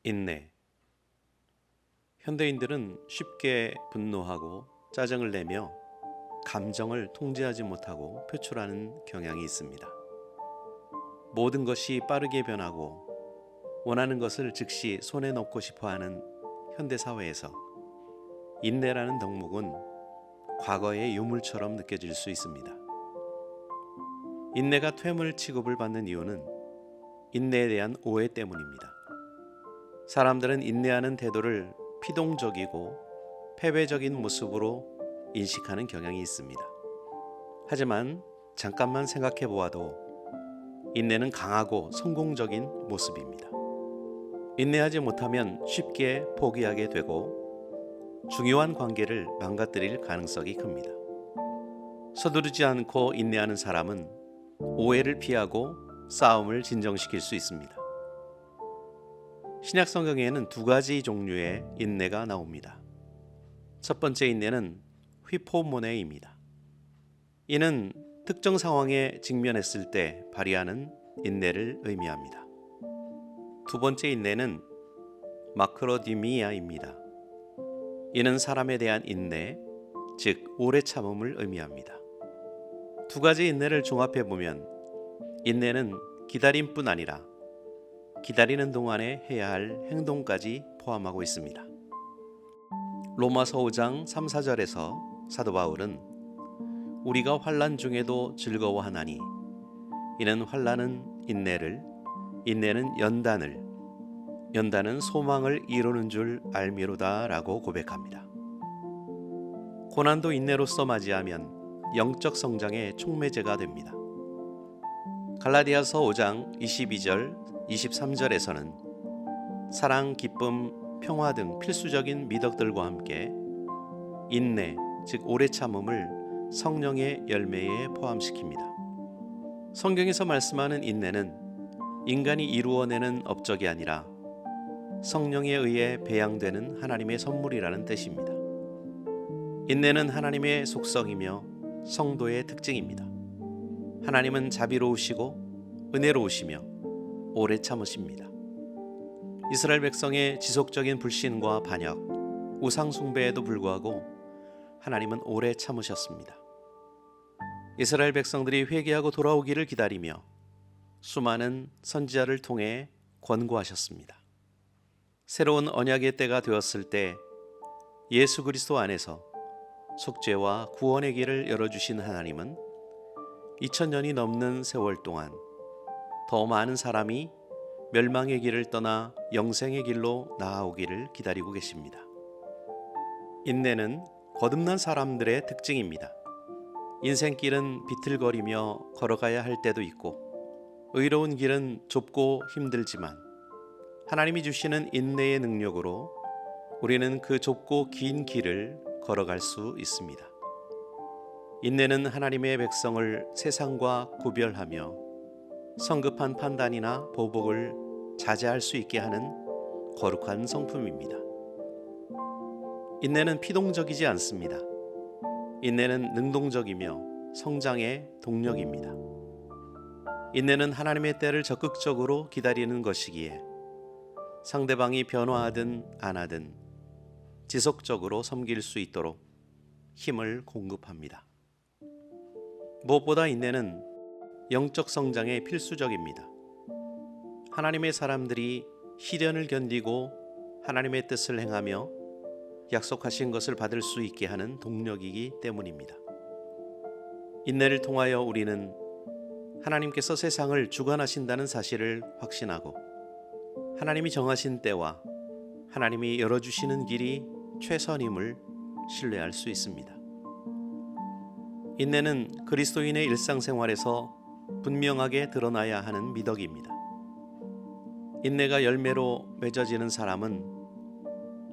인내. 현대인들은 쉽게 분노하고 짜증을 내며 감정을 통제하지 못하고 표출하는 경향이 있습니다. 모든 것이 빠르게 변하고 원하는 것을 즉시 손에 넣고 싶어하는 현대사회에서 인내라는 덕목은 과거의 유물처럼 느껴질 수 있습니다. 인내가 퇴물 취급을 받는 이유는 인내에 대한 오해 때문입니다. 사람들은 인내하는 태도를 피동적이고 패배적인 모습으로 인식하는 경향이 있습니다. 하지만 잠깐만 생각해 보아도 인내는 강하고 성공적인 모습입니다. 인내하지 못하면 쉽게 포기하게 되고 중요한 관계를 망가뜨릴 가능성이 큽니다. 서두르지 않고 인내하는 사람은 오해를 피하고 싸움을 진정시킬 수 있습니다. 신약 성경에는 두 가지 종류의 인내가 나옵니다. 첫 번째 인내는 휘포모네입니다. 이는 특정 상황에 직면했을 때 발휘하는 인내를 의미합니다. 두 번째 인내는 마크로디미아입니다. 이는 사람에 대한 인내, 즉 오래 참음을 의미합니다. 두 가지 인내를 종합해 보면 인내는 기다림뿐 아니라 기다리는 동안에 해야 할 행동까지 포함하고 있습니다. 로마서 5장 3, 4절에서 사도 바울은 우리가 환난 중에도 즐거워하나니 이는 환난은 인내를, 인내는 연단을, 연단은 소망을 이루는 줄 알미로다 라고 고백합니다. 고난도 인내로서 맞이하면 영적 성장의 촉매제가 됩니다. 갈라디아서 5장 22절 23절에서는 사랑, 기쁨, 평화 등 필수적인 미덕들과 함께 인내, 즉 오래 참음을 성령의 열매에 포함시킵니다. 성경에서 말씀하는 인내는 인간이 이루어내는 업적이 아니라 성령에 의해 배양되는 하나님의 선물이라는 뜻입니다. 인내는 하나님의 속성이며 성도의 특징입니다. 하나님은 자비로우시고 은혜로우시며 오래 참으십니다. 이스라엘 백성의 지속적인 불신과 반역, 우상 숭배에도 불구하고 하나님은 오래 참으셨습니다. 이스라엘 백성들이 회개하고 돌아오기를 기다리며 수많은 선지자를 통해 권고하셨습니다. 새로운 언약의 때가 되었을 때 예수 그리스도 안에서 속죄와 구원의 길을 열어주신 하나님은 2000년이 넘는 세월 동안 더 많은 사람이 멸망의 길을 떠나 영생의 길로 나아오기를 기다리고 계십니다. 인내는 거듭난 사람들의 특징입니다. 인생길은 비틀거리며 걸어가야 할 때도 있고 의로운 길은 좁고 힘들지만 하나님이 주시는 인내의 능력으로 우리는 그 좁고 긴 길을 걸어갈 수 있습니다. 인내는 하나님의 백성을 세상과 구별하며 성급한 판단이나 보복을 자제할 수 있게 하는 거룩한 성품입니다. 인내는 피동적이지 않습니다. 인내는 능동적이며 성장의 동력입니다. 인내는 하나님의 때를 적극적으로 기다리는 것이기에 상대방이 변화하든 안 하든 지속적으로 섬길 수 있도록 힘을 공급합니다. 무엇보다 인내는 영적 성장에 필수적입니다. 하나님의 사람들이 시련을 견디고 하나님의 뜻을 행하며 약속하신 것을 받을 수 있게 하는 동력이기 때문입니다. 인내를 통하여 우리는 하나님께서 세상을 주관하신다는 사실을 확신하고 하나님이 정하신 때와 하나님이 열어주시는 길이 최선임을 신뢰할 수 있습니다. 인내는 그리스도인의 일상생활에서 분명하게 드러나야 하는 미덕입니다. 인내가 열매로 맺어지는 사람은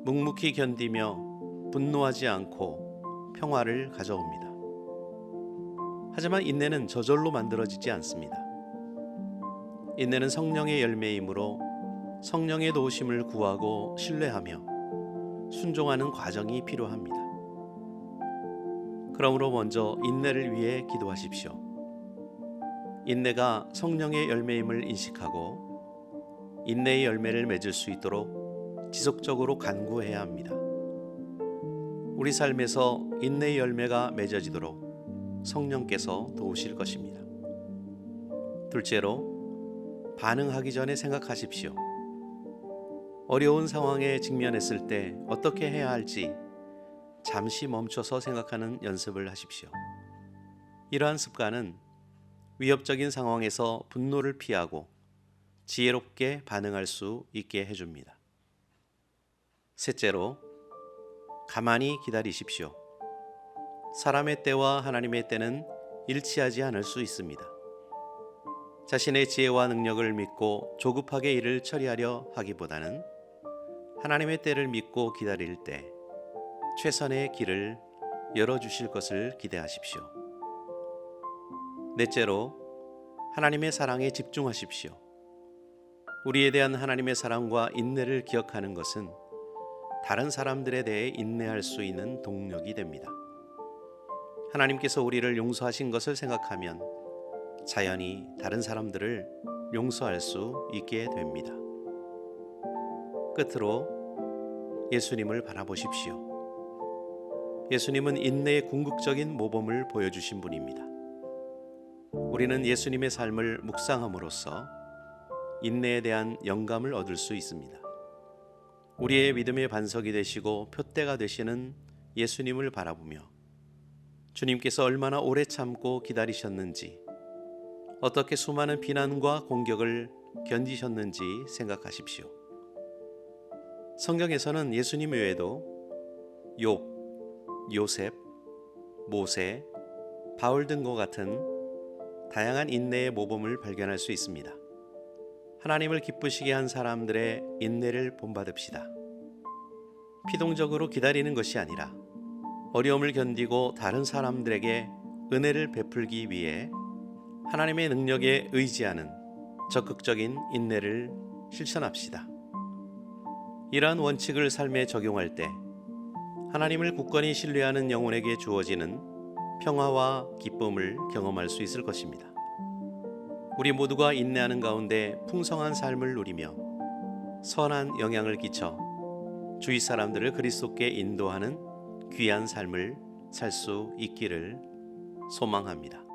묵묵히 견디며 분노하지 않고 평화를 가져옵니다. 하지만 인내는 저절로 만들어지지 않습니다. 인내는 성령의 열매이므로 성령의 도우심을 구하고 신뢰하며 순종하는 과정이 필요합니다. 그러므로 먼저 인내를 위해 기도하십시오. 인내가 성령의 열매임을 인식하고 인내의 열매를 맺을 수 있도록 지속적으로 간구해야 합니다. 우리 삶에서 인내의 열매가 맺어지도록 성령께서 도우실 것입니다. 둘째로, 반응하기 전에 생각하십시오. 어려운 상황에 직면했을 때 어떻게 해야 할지 잠시 멈춰서 생각하는 연습을 하십시오. 이러한 습관은 위협적인 상황에서 분노를 피하고 지혜롭게 반응할 수 있게 해줍니다. 셋째로, 가만히 기다리십시오. 사람의 때와 하나님의 때는 일치하지 않을 수 있습니다. 자신의 지혜와 능력을 믿고 조급하게 일을 처리하려 하기보다는 하나님의 때를 믿고 기다릴 때 최선의 길을 열어주실 것을 기대하십시오. 넷째로, 하나님의 사랑에 집중하십시오. 우리에 대한 하나님의 사랑과 인내를 기억하는 것은 다른 사람들에 대해 인내할 수 있는 동력이 됩니다. 하나님께서 우리를 용서하신 것을 생각하면 자연히 다른 사람들을 용서할 수 있게 됩니다. 끝으로 예수님을 바라보십시오. 예수님은 인내의 궁극적인 모범을 보여주신 분입니다. 우리는 예수님의 삶을 묵상함으로써 인내에 대한 영감을 얻을 수 있습니다. 우리의 믿음의 반석이 되시고 표대가 되시는 예수님을 바라보며 주님께서 얼마나 오래 참고 기다리셨는지, 어떻게 수많은 비난과 공격을 견디셨는지 생각하십시오. 성경에서는 예수님 외에도 욥, 요셉, 모세, 바울 등과 같은 다양한 인내의 모범을 발견할 수 있습니다. 하나님을 기쁘시게 한 사람들의 인내를 본받읍시다. 피동적으로 기다리는 것이 아니라 어려움을 견디고 다른 사람들에게 은혜를 베풀기 위해 하나님의 능력에 의지하는 적극적인 인내를 실천합시다. 이러한 원칙을 삶에 적용할 때 하나님을 굳건히 신뢰하는 영혼에게 주어지는 평화와 기쁨을 경험할 수 있을 것입니다. 우리 모두가 인내하는 가운데 풍성한 삶을 누리며 선한 영향을 끼쳐 주위 사람들을 그리스도께 인도하는 귀한 삶을 살 수 있기를 소망합니다.